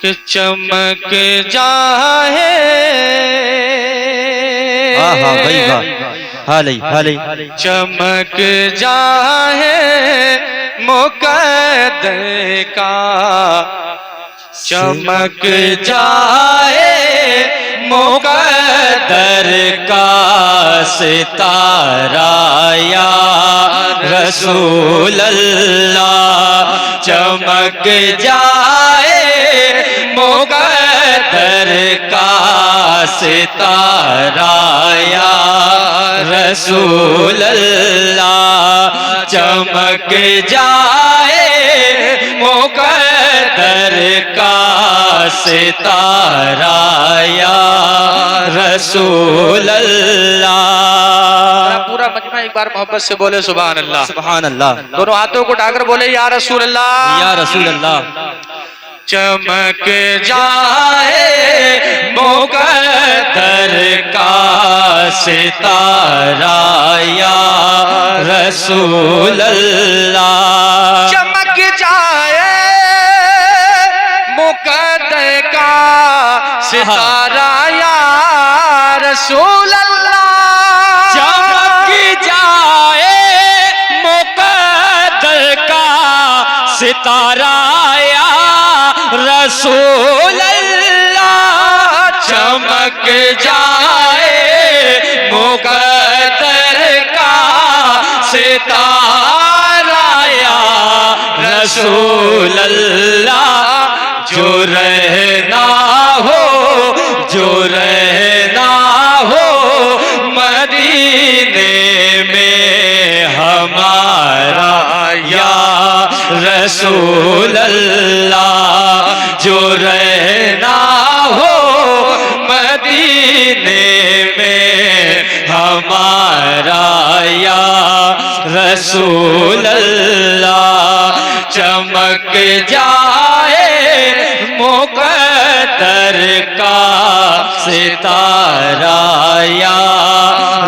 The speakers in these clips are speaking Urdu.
کہ چمک جائے چمک جائے مقدر کا چمک جائے مقدر کا ستارہ یا رسول اللہ چمک جائے مقدر کا ستارہ یا رسول اللہ چمک جائے مقدر کا ستارہ یا رسول اللہ پورا مجمع ایک بار محبت سے بولے سبحان اللہ سبحان اللہ دونوں ہاتھوں کو اٹھا کر بولے یا رسول اللہ یا رسول اللہ چمک جائے مقدر کا ستارہ یا رسول اللہ چمک جائے مقدر کا ستارہ یا رسول اللہ چمک جائے مقدر کا ستارہ یا رسول اللہ چمک جائے مقدر کا ستارہ یا رسول اللہ جو رہنا ہو مدینے میں ہمارا یا رسول اللہ جو رہنا ہو مدینے میں ہمارا یا رسول اللہ چمک جائے مقدر کا ستارہ یا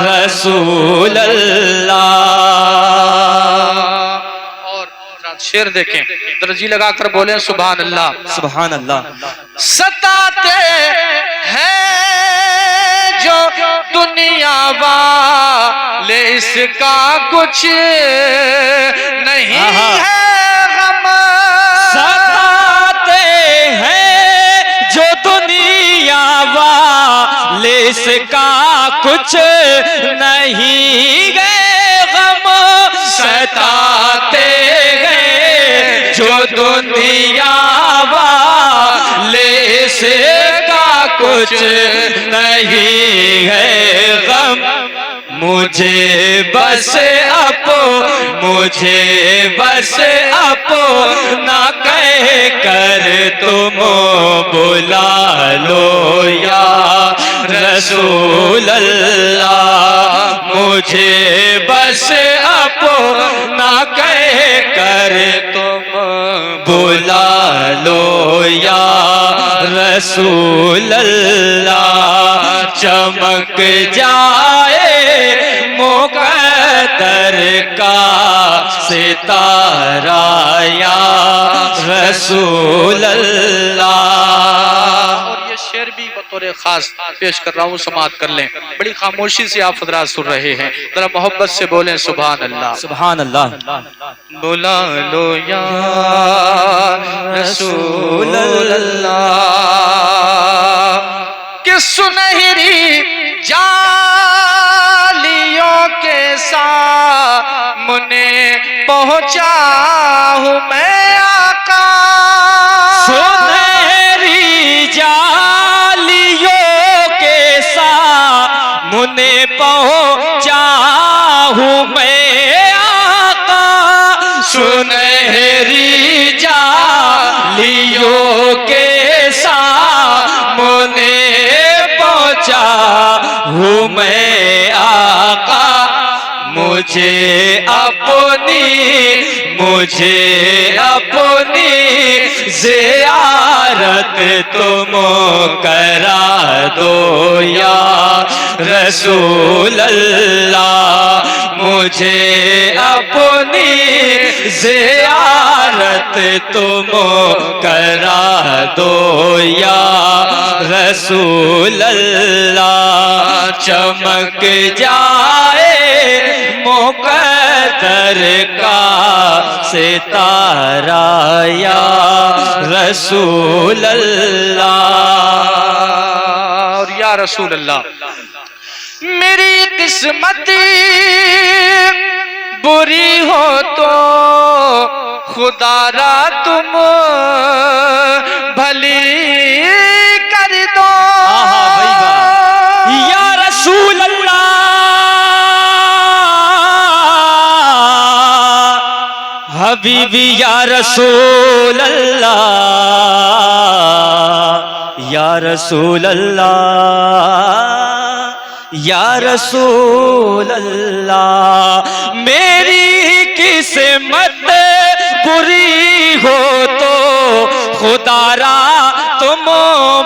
رسول اللہ شعر دیکھیں درجی لگا کر بولیں سبحان اللہ سبحان اللہ ستاتے ہیں جو دنیا والے اس کا کچھ نہیں ہے غم ستاتے ہیں جو دنیا والے اس کا کچھ نہیں ہے غم ستاتے جو دنیا والے سے کا کچھ نہیں ہے غم مجھے بس اپنا کہہ کر تم بلا لو یا رسول اللہ مجھے بس اپنا کہہ کر تم بلا لو یا رسول اللہ چمک جائے مقدر کا ستارہ یا رسول اللہ اور یہ شعر بھی بطور خاص پیش کر رہا ہوں سماعت کر لیں بڑی خاموشی سے آپ حضرات سن رہے ہیں ذرا محبت سے بولیں سبحان اللہ سبحان اللہ بلا لو یا رسول اللہ کہ سنہری جالیوں کے سامنے پہنچا ہوں میں آقا سنہری جالیوں کے سامنے پہنچا ہوں میں آقا سنہری جالیوں کے سامنے پہنچا ہوں میں آقا مجھے اپنی زیارت تم کرا دو یا رسول اللہ مجھے اپنی زیارت تم کرا دو رسول اللہ، چمک جائے مقدر کا ستارہ یا رسول اللہ۔ اور یا رسول اللہ، میری قسمت بری ہو تو خدا را تم بھلی کر دو۔ یا رسول اللہ، حبیبی یا رسول اللہ، یا رسول اللہ، یا رسول اللہ، میری قسمت بری ہو تو خدا را تم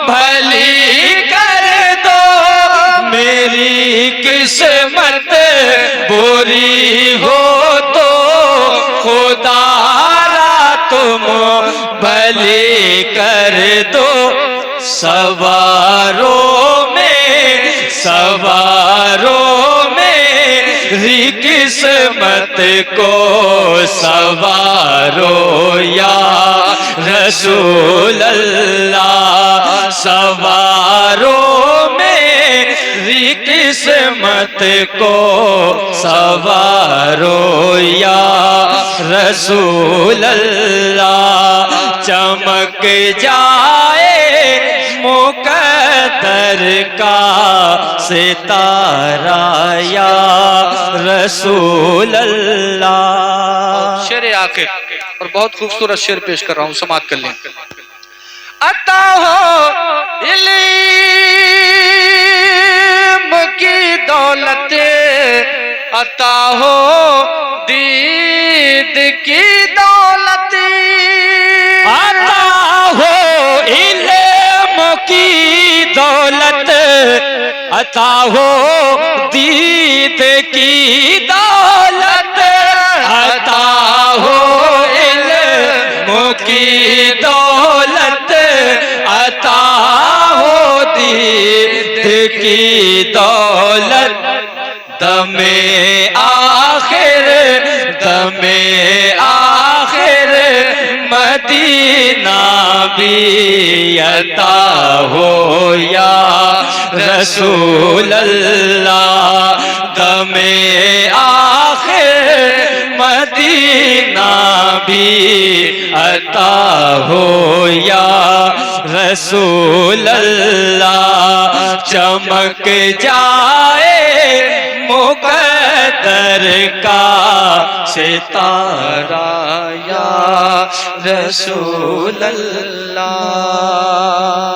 بھلی کر دو، میری قسمت بری ہو تو خدا را تم بھلی کر دو۔ سواروں میری قسمت کو سوارو یا رسول اللہ، سواروں میری قسمت کو سوارو یا رسول اللہ، چمک جائے مقدر کا ستارہ یا رسول اللہ۔ شعر آخر اور بہت خوبصورت شعر پیش کر رہا ہوں، سماعت کر لیں۔ عطا ہو علم کی دولت، عطا ہو دید کی دولت، عطا ہو علم کی دولت، عطا ہو دید کی دولت، عطا ہو علم کی دولت، عطا ہو دید کی دولت، دم آخر مدینہ بھی عطا ہو یا رسول اللہ، دم آخر مدینہ بھی عطا ہو یا رسول اللہ، چمک جائے مقدر کا ستارہ یا رسول اللہ۔